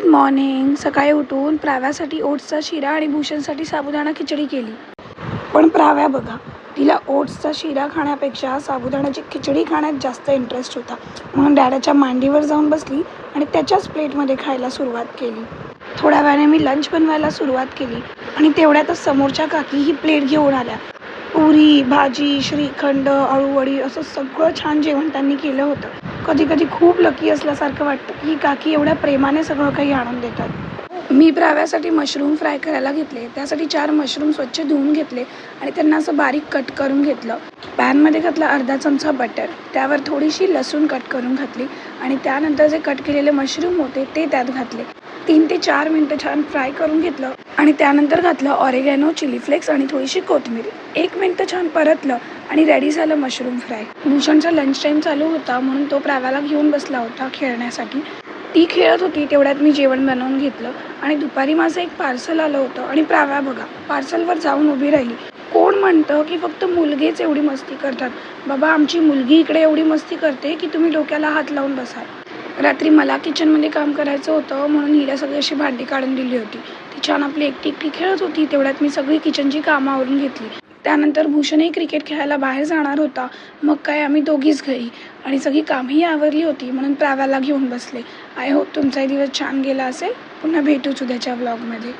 Morning. सकाळी उठून प्राव्यासाठी ओट्सचा शिरा आणि भूषणसाठी साबुदाणा खिचडी केली. पण प्राव्या बघा, तिला ओट्सचा शिरा खाण्यापेक्षा साबुदाण्याची खिचडी खाण्यात जास्त इंटरेस्ट होता. म्हणून डॅडाच्या मांडीवर जाऊन बसली आणि त्याच्याच प्लेटमध्ये खायला सुरुवात केली. थोड्या वेळाने मी लंच बनवायला सुरुवात केली आणि तेवढ्यातच समोरच्या काकी ही प्लेट घेऊन आल्या. पुरी, भाजी, श्रीखंड, अळूवडी असं सगळं छान जेवण त्यांनी केलं होतं. कधी कधी खूप लकी असल्यासारखं वाटतं की काकी एवढ्या प्रेमाने सगळं काही आणून देतात. मी प्राव्यासाठी मशरूम फ्राय करायला घेतले. त्यासाठी 4 मशरूम स्वच्छ धुवून घेतले आणि त्यांना असं बारीक कट करून घेतलं. पॅनमध्ये घातला अर्धा चमचा बटर, त्यावर थोडीशी लसूण कट करून घातली आणि त्यानंतर जे कट केलेले मशरूम होते ते त्यात घातले. 3 ते 4 मिनटं छान फ्राय करून घेतलं आणि त्यानंतर घातलं ऑरेगॅनो, चिली फ्लेक्स आणि थोडीशी कोथिंबीर. 1 मिनटं छान परतलं आणि रेडी झालं मशरूम फ्राय. भूषणचा लंच टाईम चालू होता म्हणून तो प्राव्याला घेऊन बसला होता खेळण्यासाठी. ती खेळत होती तेवढ्यात मी जेवण बनवून घेतलं आणि दुपारी माझं एक पार्सल आलं होतं आणि प्राव्या बघा पार्सलवर जाऊन उभी राहिली. कोण म्हणतं की फक्त मुलगेच एवढी मस्ती करतात? बाबा, आमची मुलगी इकडे एवढी मस्ती करते की तुम्ही डोक्याला हात लावून बसाल. रात्री मला किचनमध्ये काम करायचं होतं म्हणून हिला सगळी अशी भांडी काढून दिली होती. ती छान आपली एकटी खेळत होती. तेवढ्यात मी सगळी किचनची कामं आवरून घेतली. त्यानंतर भूषणही क्रिकेट खेळायला बाहेर जाणार होता. मग काय आम्ही दोघीच घरी आणि सगळी कामही आवरली होती म्हणून प्राव्याला घेऊन बसले. आय होप तुमचाही दिवस छान गेला असेल. पुन्हा भेटूच उद्याच्या व्लॉगमध्ये.